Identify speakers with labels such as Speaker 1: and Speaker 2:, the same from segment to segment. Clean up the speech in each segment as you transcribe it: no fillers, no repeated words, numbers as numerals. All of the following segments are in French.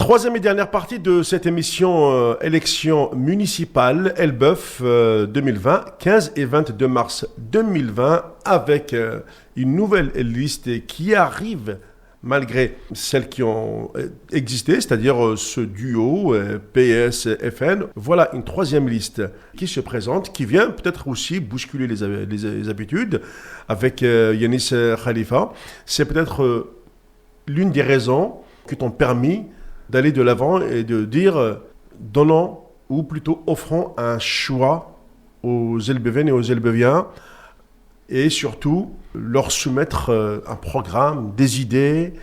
Speaker 1: Troisième et dernière partie de cette émission élection municipale Elbeuf 2020, 15 et 22 mars 2020, avec une nouvelle liste qui arrive malgré celles qui ont existé, c'est-à-dire ce duo PS-FN. Voilà une troisième liste qui se présente, qui vient peut-être aussi bousculer les habitudes avec Yanis Khalifa. C'est peut-être l'une des raisons qui t'ont permis d'aller de l'avant et de dire donnons ou plutôt offrons un choix aux Elbeviennes et aux Elbeviens et surtout leur soumettre un programme, des idées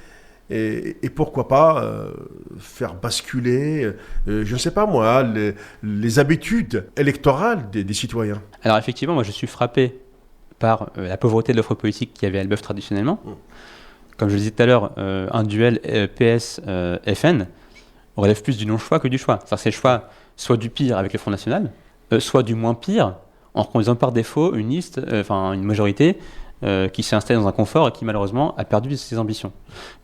Speaker 1: et pourquoi pas faire basculer, je ne sais pas moi, les habitudes électorales des citoyens.
Speaker 2: Alors effectivement, moi je suis frappé par la pauvreté de l'offre politique qu'il y avait à Elbeuf traditionnellement. Comme je le disais tout à l'heure, un duel PS-FN relève plus du non-choix que du choix. C'est le choix soit du pire avec le Front National, soit du moins pire en reconduisant par défaut une liste, une majorité qui s'est installée dans un confort et qui malheureusement a perdu ses ambitions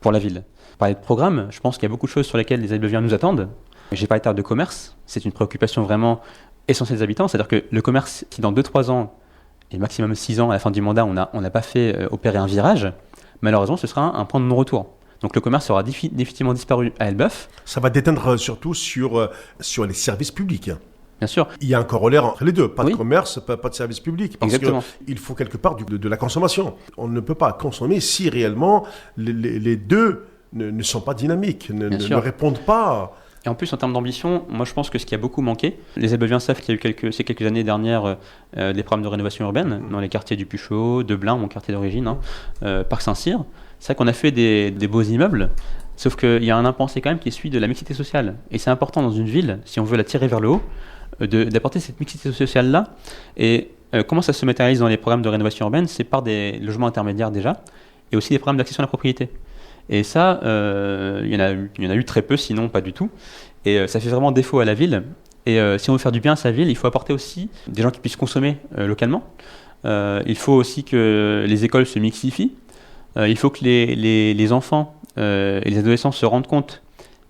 Speaker 2: pour la ville. Parler de programme, je pense qu'il y a beaucoup de choses sur lesquelles les Elbeviens nous attendent. J'ai parlé tard de commerce, c'est une préoccupation vraiment essentielle des habitants. C'est-à-dire que le commerce qui dans 2-3 ans et maximum 6 ans à la fin du mandat, on n'a pas fait opérer un virage, malheureusement ce sera un point de non-retour. Donc le commerce sera définitivement disparu à Elbeuf. Ça
Speaker 1: va déteindre surtout sur les services publics.
Speaker 2: Bien sûr.
Speaker 1: Il y a un corollaire entre les deux. Pas de commerce, pas de service public. Parce qu'il faut quelque part de la consommation. On ne peut pas consommer si réellement les deux ne sont pas dynamiques, ne répondent pas.
Speaker 2: Et en plus, en termes d'ambition, moi je pense que ce qui a beaucoup manqué, les Elbeviens savent qu'il y a eu ces quelques années dernières des programmes de rénovation urbaine dans les quartiers du Puchot, de Blain, mon quartier d'origine, Parc Saint-Cyr. C'est vrai qu'on a fait des beaux immeubles, sauf qu'il y a un impensé quand même qui est celui de la mixité sociale. Et c'est important dans une ville, si on veut la tirer vers le haut, d'apporter cette mixité sociale-là. Et comment ça se matérialise dans les programmes de rénovation urbaine? C'est par des logements intermédiaires déjà, et aussi des programmes d'accession à la propriété. Et ça, il y en a eu très peu, sinon pas du tout. Et ça fait vraiment défaut à la ville. Et si on veut faire du bien à sa ville, il faut apporter aussi des gens qui puissent consommer localement. Il faut aussi que les écoles se mixifient. Il faut que les enfants et les adolescents se rendent compte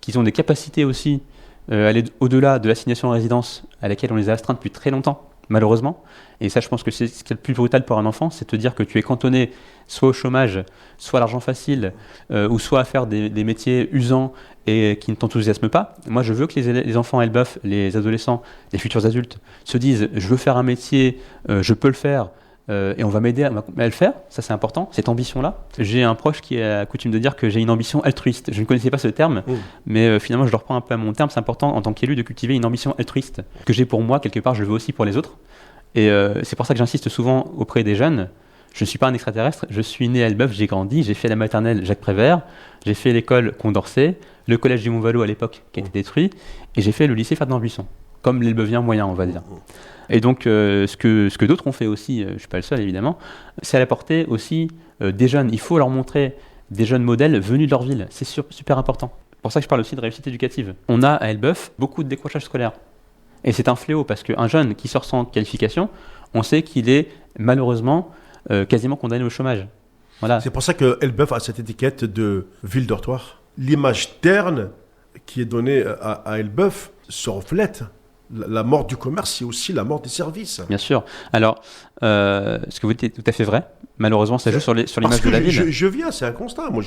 Speaker 2: qu'ils ont des capacités aussi à aller au-delà de l'assignation à résidence à laquelle on les a astreints depuis très longtemps, malheureusement. Et ça, je pense que c'est ce qui est le plus brutal pour un enfant, c'est de te dire que tu es cantonné soit au chômage, soit à l'argent facile, ou soit à faire des métiers usants et qui ne t'enthousiasment pas. Moi, je veux que les enfants à Elbeuf, les adolescents, les futurs adultes, se disent « je veux faire un métier, je peux le faire ». Et on va m'aider à le faire, ça c'est important, cette ambition-là. J'ai un proche qui a coutume de dire que j'ai une ambition altruiste. Je ne connaissais pas ce terme, mais finalement je le reprends un peu à mon terme. C'est important en tant qu'élu de cultiver une ambition altruiste que j'ai pour moi, quelque part, je le veux aussi pour les autres. Et c'est pour ça que j'insiste souvent auprès des jeunes. Je ne suis pas un extraterrestre, je suis né à Elbeuf, j'ai grandi, j'ai fait la maternelle Jacques Prévert, j'ai fait l'école Condorcet, le collège du Mont-Valo à l'époque qui a été détruit, et j'ai fait le lycée Ferdinand Buisson, comme l'Elbevien moyen, on va dire. Et donc, ce que d'autres ont fait aussi, je ne suis pas le seul évidemment, c'est à apporter aussi des jeunes. Il faut leur montrer des jeunes modèles venus de leur ville. C'est super important. C'est pour ça que je parle aussi de réussite éducative. On a à Elbeuf beaucoup de décrochage scolaire. Et c'est un fléau parce qu'un jeune qui sort sans qualification, on sait qu'il est malheureusement quasiment condamné au chômage. Voilà.
Speaker 1: C'est pour ça que Elbeuf a cette étiquette de ville dortoir. L'image terne qui est donnée à Elbeuf se reflète. La mort du commerce, c'est aussi la mort des services.
Speaker 2: Bien sûr. Alors, ce que vous dites est tout à fait vrai. Malheureusement, ça joue sur l'image de la ville.
Speaker 1: Je viens, c'est un constat. Moi,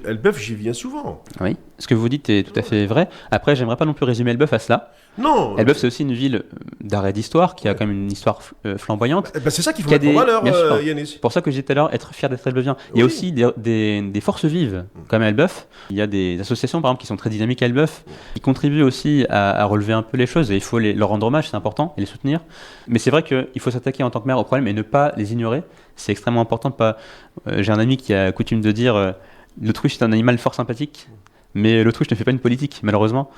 Speaker 1: Elbeuf, j'y viens souvent.
Speaker 2: Oui, ce que vous dites est tout à fait vrai. Après, j'aimerais pas non plus résumer Elbeuf à cela.
Speaker 1: Non.
Speaker 2: Elbeuf, c'est aussi une ville d'art et d'histoire qui a quand même une histoire flamboyante.
Speaker 1: C'est ça qu'il faut mettre en valeur, Yanis.
Speaker 2: C'est pour ça que je disais tout à l'heure, être fier d'être Elbeufien. Il y a aussi des forces vives, comme à Elbeuf. Il y a des associations, par exemple, qui sont très dynamiques à Elbeuf, qui contribuent aussi à relever un peu les choses. Et il faut leur rendre hommage, c'est important, et les soutenir. Mais c'est vrai qu'il faut s'attaquer en tant que maire au problème et ne pas les ignorer. C'est extrêmement important de pas. J'ai un ami qui a coutume de dire l'autruche c'est un animal fort sympathique, mais l'autruche ne fait pas une politique, malheureusement.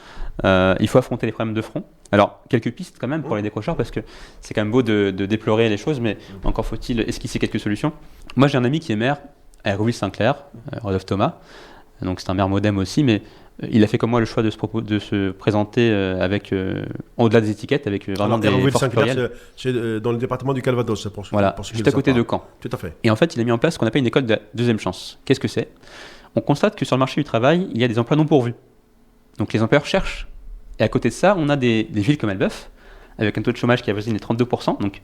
Speaker 2: Il faut affronter les problèmes de front. Alors, quelques pistes quand même pour les décrocheurs, parce que c'est quand même beau de déplorer les choses, mais encore faut-il esquisser quelques solutions. Moi, j'ai un ami qui est maire à Hérouville-Saint-Clair, Rodolphe Thomas, donc c'est un maire modem aussi, mais il a fait comme moi le choix de se présenter avec, au-delà des étiquettes, avec vraiment des forces plurielles.
Speaker 1: C'est dans le département du Calvados.
Speaker 2: Voilà, juste à côté de Caen.
Speaker 1: Tout à fait.
Speaker 2: Et en fait, il a mis en place ce qu'on appelle une école de deuxième chance. Qu'est-ce que c'est ? On constate que sur le marché du travail, il y a des emplois non pourvus. Donc les employeurs cherchent. Et à côté de ça, on a des villes comme Elbeuf, avec un taux de chômage qui avoisine les 32%. Donc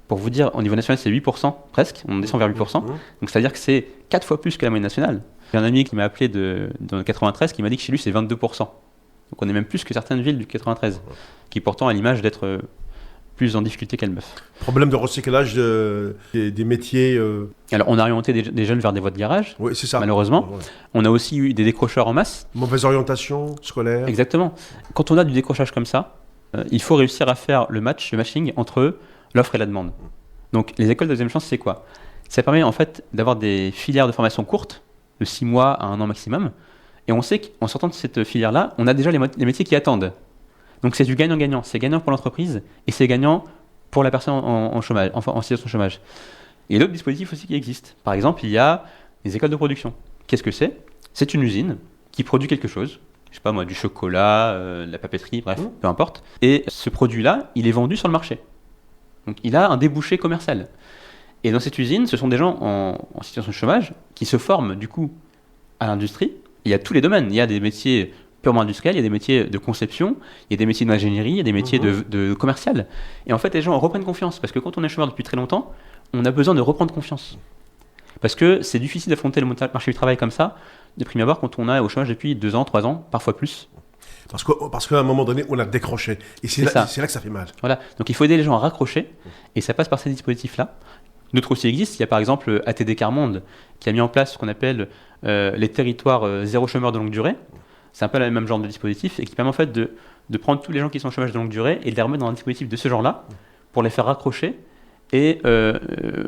Speaker 2: pour vous dire, au niveau national, c'est 8% presque, on descend vers 8%. Donc c'est-à-dire que c'est 4 fois plus que la moyenne nationale. J'ai un ami qui m'a appelé dans le 93 qui m'a dit que chez lui, c'est 22%. Donc on est même plus que certaines villes du 93, qui pourtant a l'image d'être plus en difficulté qu'Elbeuf.
Speaker 1: Problème de recyclage des métiers.
Speaker 2: Alors, on a orienté des jeunes vers des voies de garage,
Speaker 1: Oui, c'est ça.
Speaker 2: malheureusement.
Speaker 1: Ouais.
Speaker 2: On a aussi eu des décrocheurs en masse.
Speaker 1: Mauvaise orientation scolaire.
Speaker 2: Exactement. Quand on a du décrochage comme ça, il faut réussir à faire le matching entre l'offre et la demande. Donc, les écoles de deuxième chance, c'est quoi ? Ça permet en fait d'avoir des filières de formation courtes, de 6 mois à 1 an maximum. Et on sait qu'en sortant de cette filière-là, on a déjà les métiers qui attendent. Donc c'est du gagnant-gagnant. C'est gagnant pour l'entreprise et c'est gagnant pour la personne en chômage, en situation de chômage. Il y a d'autres dispositifs aussi qui existent. Par exemple, il y a les écoles de production. Qu'est-ce que c'est ? C'est une usine qui produit quelque chose. Je sais pas moi, du chocolat, de la papeterie, bref, peu importe. Et ce produit-là, il est vendu sur le marché. Donc il a un débouché commercial. Et dans cette usine, ce sont des gens en situation de chômage qui se forment du coup à l'industrie. Il y a tous les domaines. Il y a des métiers purement industriels, il y a des métiers de conception, il y a des métiers d'ingénierie, il y a des métiers de commercial. Et en fait, les gens reprennent confiance. Parce que quand on est chômeur depuis très longtemps, on a besoin de reprendre confiance. Parce que c'est difficile d'affronter le marché du travail comme ça, de prime abord, quand on est au chômage depuis 2 ans, 3 ans, parfois plus.
Speaker 1: Parce qu'à un moment donné, on a décroché. Et c'est là que ça fait mal.
Speaker 2: Voilà. Donc il faut aider les gens à raccrocher. Et ça passe par ces dispositifs-là. D'autres aussi existent. Il y a par exemple ATD Carmonde qui a mis en place ce qu'on appelle les territoires zéro chômeur de longue durée. C'est un peu le même genre de dispositif et qui permet en fait de prendre tous les gens qui sont au chômage de longue durée et de les remettre dans un dispositif de ce genre-là pour les faire raccrocher et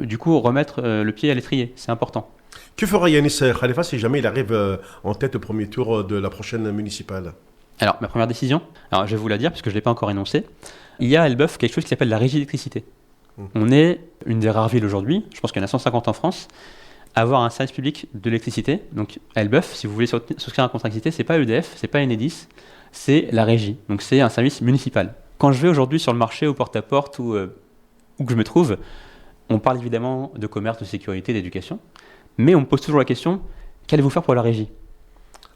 Speaker 2: du coup remettre le pied à l'étrier. C'est important.
Speaker 1: Que fera Yanis Khalifa si jamais il arrive en tête au premier tour de la prochaine municipale ?
Speaker 2: Alors, ma première décision, alors je vais vous la dire parce que je ne l'ai pas encore énoncée. Il y a à Elbeuf quelque chose qui s'appelle la régie d'électricité. On est une des rares villes aujourd'hui, je pense qu'il y en a 150 en France, à avoir un service public de l'électricité. Donc à Elbeuf, si vous voulez souscrire un contrat d'électricité, c'est pas EDF, c'est pas Enedis, c'est la régie. Donc c'est un service municipal. Quand je vais aujourd'hui sur le marché au porte-à-porte ou où que je me trouve, on parle évidemment de commerce, de sécurité, d'éducation, mais on me pose toujours la question, qu'allez-vous faire pour la régie ?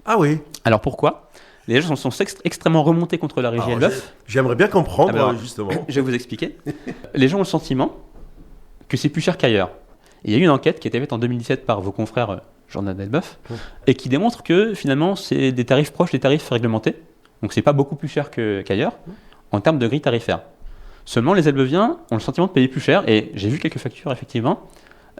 Speaker 1: Ah oui.
Speaker 2: Alors pourquoi ? Les gens sont extrêmement remontés contre la régie Elbeuf.
Speaker 1: J'aimerais bien comprendre, justement.
Speaker 2: Je vais vous expliquer. Les gens ont le sentiment que c'est plus cher qu'ailleurs. Et il y a eu une enquête qui a été faite en 2017 par vos confrères Journal d'Elbeuf et qui démontre que finalement c'est des tarifs proches des tarifs réglementés. Donc c'est pas beaucoup plus cher qu'ailleurs en termes de grille tarifaire. Seulement les Elbeviens ont le sentiment de payer plus cher et j'ai vu quelques factures effectivement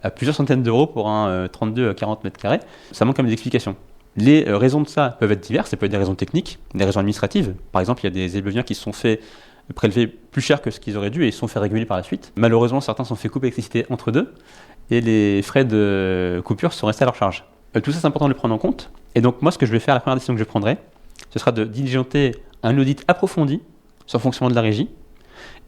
Speaker 2: à plusieurs centaines d'euros pour un 32 à 40 mètres carrés. Ça manque quand même d'explications. Les raisons de ça peuvent être diverses, ça peut être des raisons techniques, des raisons administratives. Par exemple, il y a des Elbeviens qui se sont fait prélever plus cher que ce qu'ils auraient dû et ils se sont fait réguler par la suite. Malheureusement, certains se sont fait couper l'électricité entre deux et les frais de coupure sont restés à leur charge. Tout ça, c'est important de le prendre en compte. Et donc, moi, ce que je vais faire, la première décision que je prendrai, ce sera de diligenter un audit approfondi sur le fonctionnement de la régie.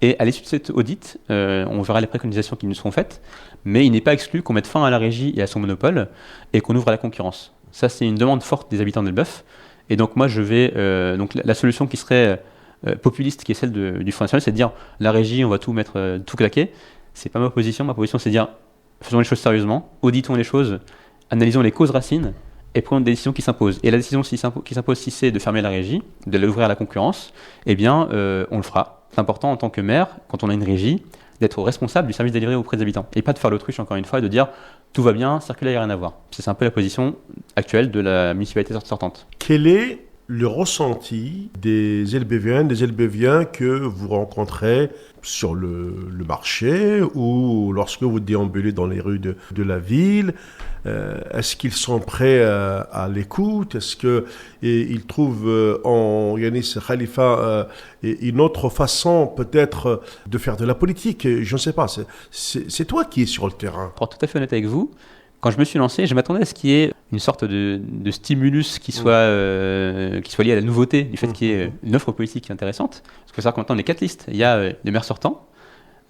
Speaker 2: Et à l'issue de cet audit, on verra les préconisations qui nous seront faites, mais il n'est pas exclu qu'on mette fin à la régie et à son monopole et qu'on ouvre à la concurrence. Ça, c'est une demande forte des habitants d'Elbeuf. Et donc, moi, je vais. Donc, la solution qui serait populiste, qui est celle du Front National, c'est de dire la régie, on va tout mettre, tout claquer. C'est pas ma position. Ma position, c'est de dire faisons les choses sérieusement, auditons les choses, analysons les causes racines et prenons des décisions qui s'imposent. Et la décision qui s'impose, si c'est de fermer la régie, de l'ouvrir à la concurrence, eh bien, on le fera. C'est important en tant que maire, quand on a une régie, d'être responsable du service délivré auprès des habitants. Et pas de faire l'autruche, encore une fois, et de dire tout va bien, circuler, il n'y a rien à voir. C'est un peu la position actuelle de la municipalité sortante.
Speaker 1: Quel est le ressenti des Elbeviens que vous rencontrez sur le marché ou lorsque vous déambulez dans les rues de la ville? Est-ce qu'ils sont prêts à l'écoute? Est-ce qu'ils trouvent en Yanis Khalifa une autre façon peut-être de faire de la politique? Je ne sais pas, c'est toi qui es sur le terrain.
Speaker 2: Pour être tout à fait honnête avec vous, quand je me suis lancé, je m'attendais à ce qu'il y ait une sorte de stimulus qui soit lié à la nouveauté, du fait qu'il y ait une offre politique intéressante. Parce que ça, maintenant, on est 4 listes. Il y a les maires sortants,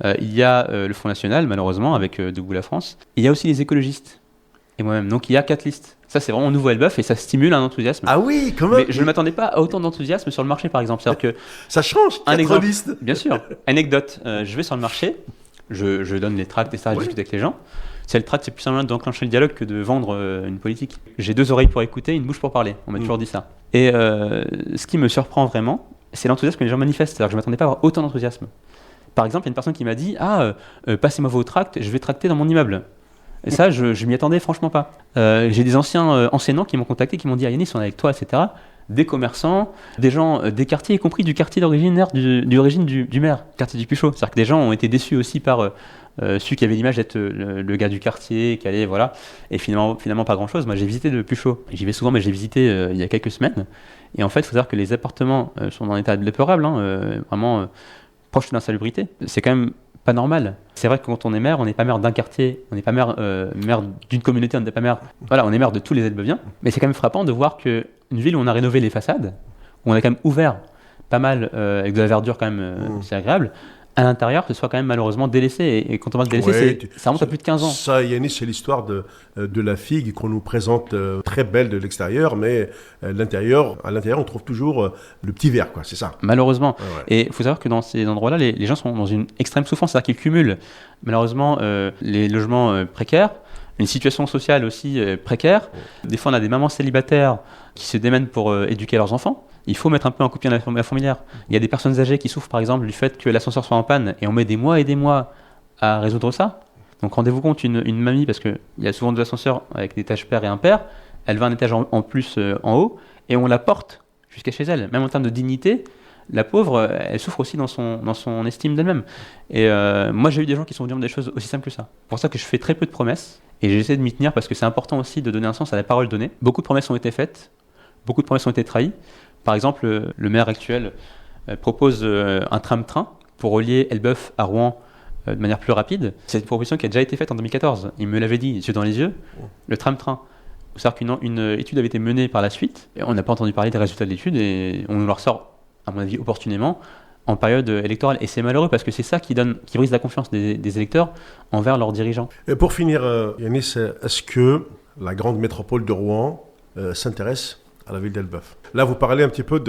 Speaker 2: il y a le Front National, malheureusement, avec Debout la France. Il y a aussi les écologistes et moi-même. Donc il y a 4 listes. Ça, c'est vraiment nouveau à Elbeuf et ça stimule un enthousiasme.
Speaker 1: Ah oui, quand même.
Speaker 2: Mais je ne m'attendais pas à autant d'enthousiasme sur le marché, par exemple. C'est-à-dire que
Speaker 1: ça change, 4 listes.
Speaker 2: Bien sûr. Anecdote, je vais sur le marché, je donne les tracts, etc., je discute avec les gens. C'est le tract, c'est plus un moyen d'enclencher le dialogue que de vendre une politique. J'ai 2 oreilles pour écouter, une bouche pour parler. On m'a toujours dit ça. Et ce qui me surprend vraiment, c'est l'enthousiasme que les gens manifestent. C'est-à-dire que je ne m'attendais pas à avoir autant d'enthousiasme. Par exemple, il y a une personne qui m'a dit passez-moi vos tracts, je vais tracter dans mon immeuble. Et ça, je m'y attendais franchement pas. J'ai des anciens enseignants qui m'ont contacté, qui m'ont dit Yanis, on est avec toi, etc. Des commerçants, des gens des quartiers, y compris du quartier d'origine du maire, quartier du Puchot. C'est-à-dire que des gens ont été déçus aussi par celui qui avait l'image d'être le gars du quartier, qui allait, voilà. Et finalement pas grand-chose. Moi, j'ai visité le Puchot. J'y vais souvent, mais j'ai visité il y a quelques semaines. Et en fait, il faut savoir que les appartements sont dans un état déplorable, vraiment proche de l'insalubrité. C'est quand même pas normal. C'est vrai que quand on est maire, on n'est pas maire d'un quartier, on n'est pas maire d'une communauté, on n'est pas maire. Voilà, on est maire de tous les Elbeviens. Mais c'est quand même frappant de voir qu'une ville où on a rénové les façades, où on a quand même ouvert pas mal avec de la verdure quand même, c'est agréable. À l'intérieur, ce soit quand même malheureusement délaissé. Et quand on parle de délaissé, ça remonte à plus de 15 ans.
Speaker 1: Ça, Yanis, c'est l'histoire de la figue qu'on nous présente très belle de l'extérieur, mais à l'intérieur, on trouve toujours le petit verre, quoi, c'est ça.
Speaker 2: Malheureusement. Ouais. Et il faut savoir que dans ces endroits-là, les gens sont dans une extrême souffrance, c'est-à-dire qu'ils cumulent malheureusement les logements précaires, une situation sociale aussi précaire. Des fois, on a des mamans célibataires qui se démènent pour éduquer leurs enfants. Il faut mettre un peu en copie la fourmilière. Il y a des personnes âgées qui souffrent par exemple du fait que l'ascenseur soit en panne et on met des mois et des mois à résoudre ça. Donc rendez-vous compte, une mamie, parce qu'il y a souvent des ascenseurs avec des étages pairs et impairs, elle va un étage en plus en haut et on la porte jusqu'à chez elle. Même en termes de dignité, la pauvre, elle souffre aussi dans son estime d'elle-même. Et moi j'ai eu des gens qui sont venus dire des choses aussi simples que ça. C'est pour ça que je fais très peu de promesses et j'essaie de m'y tenir parce que c'est important aussi de donner un sens à la parole donnée. Beaucoup de promesses ont été faites, beaucoup de promesses ont été trahies. Par exemple, le maire actuel propose un tram-train pour relier Elbeuf à Rouen de manière plus rapide. C'est une proposition qui a déjà été faite en 2014. Il me l'avait dit, les yeux dans les yeux. Le tram-train. Il faut savoir qu'une étude avait été menée par la suite. Et on n'a pas entendu parler des résultats de l'étude et on nous la ressort, à mon avis, opportunément en période électorale. Et c'est malheureux parce que c'est ça qui brise la confiance des électeurs envers leurs dirigeants.
Speaker 1: Et pour finir, Yanis, est-ce que la grande métropole de Rouen s'intéresse à la ville d'Elbeuf? Là, vous parlez un petit peu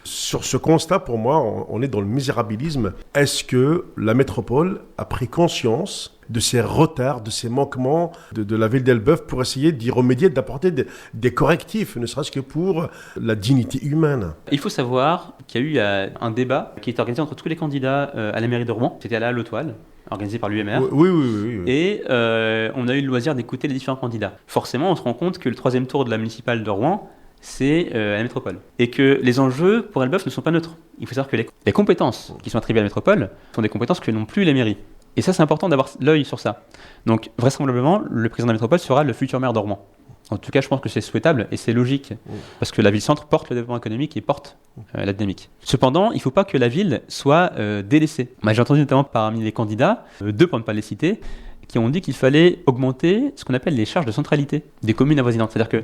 Speaker 1: sur ce constat, pour moi, on est dans le misérabilisme. Est-ce que la métropole a pris conscience de ces retards, de ces manquements de la ville d'Elbeuf pour essayer d'y remédier, d'apporter des correctifs, ne serait-ce que pour la dignité humaine?
Speaker 2: Il faut savoir qu'il y a eu un débat qui est organisé entre tous les candidats à la mairie de Rouen. C'était à la Halle-aux-Toiles, organisé par l'UMR.
Speaker 1: Oui.
Speaker 2: Et on a eu le loisir d'écouter les différents candidats. Forcément, on se rend compte que le 3e tour de la municipale de Rouen, c'est la métropole. Et que les enjeux pour Elbeuf ne sont pas neutres. Il faut savoir que les compétences qui sont attribuées à la métropole sont des compétences que n'ont plus les mairies. Et ça, c'est important d'avoir l'œil sur ça. Donc, vraisemblablement, le président de la métropole sera le futur maire de Rouen. En tout cas, je pense que c'est souhaitable et c'est logique. Parce que la ville-centre porte le développement économique et porte la dynamique. Cependant, il ne faut pas que la ville soit délaissée. Moi, j'ai entendu notamment parmi les candidats, 2 pour ne pas les citer, qui ont dit qu'il fallait augmenter ce qu'on appelle les charges de centralité des communes avoisinantes. C'est-à-dire que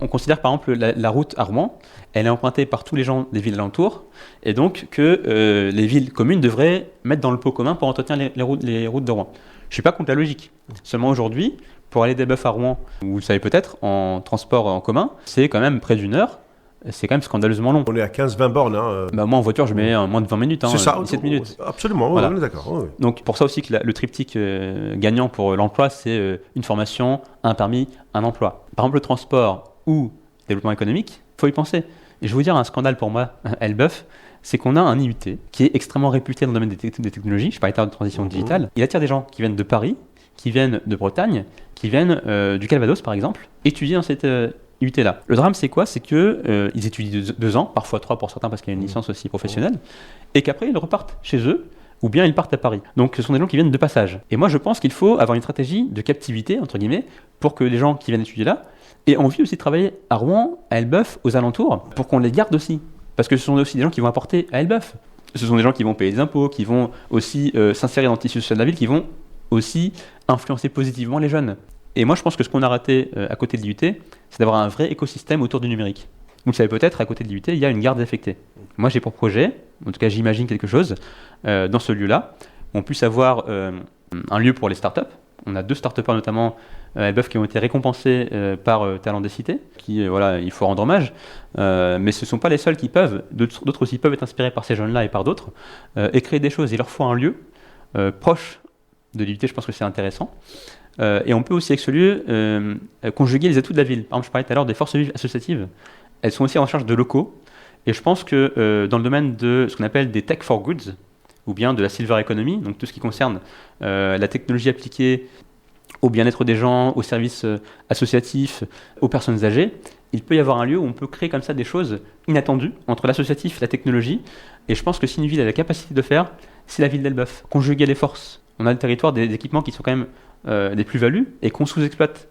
Speaker 2: on considère par exemple la route à Rouen, elle est empruntée par tous les gens des villes alentours, et donc que les villes communes devraient mettre dans le pot commun pour entretenir les routes de Rouen. Je ne suis pas contre la logique. Seulement aujourd'hui, pour aller d'Elbeuf à Rouen, vous le savez peut-être, en transport en commun, c'est quand même près d'1 heure. C'est quand même scandaleusement long.
Speaker 1: On est à 15-20 bornes.
Speaker 2: Moi en voiture, je mets moins de 20 minutes.
Speaker 1: C'est ça,
Speaker 2: 17 minutes.
Speaker 1: Absolument, voilà. On est d'accord. Oui.
Speaker 2: Donc pour ça aussi que le triptyque gagnant pour l'emploi, c'est une formation, un permis, un emploi. Par exemple, le transport ou développement économique, il faut y penser. Et je vais vous dire un scandale pour moi, Elbeuf, c'est qu'on a un IUT qui est extrêmement réputé dans le domaine des technologies. Je parlais de transition digitale. Il attire des gens qui viennent de Paris, qui viennent de Bretagne, qui viennent du Calvados par exemple, étudier dans cette IUT-là. Le drame, c'est quoi? C'est qu'ils étudient 2 ans, parfois 3 pour certains parce qu'il y a une licence aussi professionnelle, et qu'après ils repartent chez eux, ou bien ils partent à Paris. Donc ce sont des gens qui viennent de passage. Et moi je pense qu'il faut avoir une stratégie de captivité, entre guillemets, pour que les gens qui viennent étudier là aient envie aussi de travailler à Rouen, à Elbeuf, aux alentours, pour qu'on les garde aussi. Parce que ce sont aussi des gens qui vont apporter à Elbeuf. Ce sont des gens qui vont payer des impôts, qui vont aussi s'insérer dans le tissu social de la ville, qui vont aussi influencer positivement les jeunes. Et moi je pense que ce qu'on a raté à côté de l'IUT, c'est d'avoir un vrai écosystème autour du numérique. Vous le savez peut-être, à côté de l'IUT, il y a une gare désaffectée. Moi j'ai pour projet, en tout cas j'imagine quelque chose, dans ce lieu-là, on puisse avoir un lieu pour les startups. On a 2 start-upers notamment à Elbeuf qui ont été récompensés par Talent des Cités, qui il faut rendre hommage, mais ce ne sont pas les seuls qui peuvent, d'autres aussi peuvent être inspirés par ces jeunes-là et par d'autres, et créer des choses. Il leur faut un lieu proche de l'IUT, je pense que c'est intéressant. Et on peut aussi avec ce lieu conjuguer les atouts de la ville. Par exemple, je parlais tout à l'heure des forces vives associatives. Elles sont aussi en charge de locaux. Et je pense que dans le domaine de ce qu'on appelle des tech for goods, ou bien de la silver economy, donc tout ce qui concerne la technologie appliquée au bien-être des gens, aux services associatifs, aux personnes âgées, il peut y avoir un lieu où on peut créer comme ça des choses inattendues entre l'associatif et la technologie. Et je pense que si une ville a la capacité de faire, c'est la ville d'Elbeuf. Conjuguer les forces. On a le territoire des équipements qui sont quand même des plus-values et qu'on sous-exploite.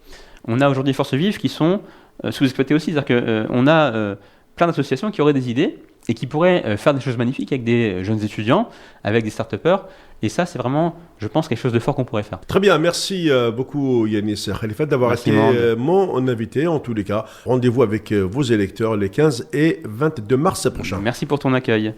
Speaker 2: On a aujourd'hui des forces vives qui sont sous-exploitées aussi. C'est-à-dire qu'on a plein d'associations qui auraient des idées et qui pourraient faire des choses magnifiques avec des jeunes étudiants, avec des start-upers. Et ça, c'est vraiment, je pense, quelque chose de fort qu'on pourrait faire.
Speaker 1: Très bien, merci beaucoup Yanis Khalifat d'avoir été mon invité. En tous les cas, rendez-vous avec vos électeurs les 15 et 22 mars prochains.
Speaker 2: Merci pour ton accueil.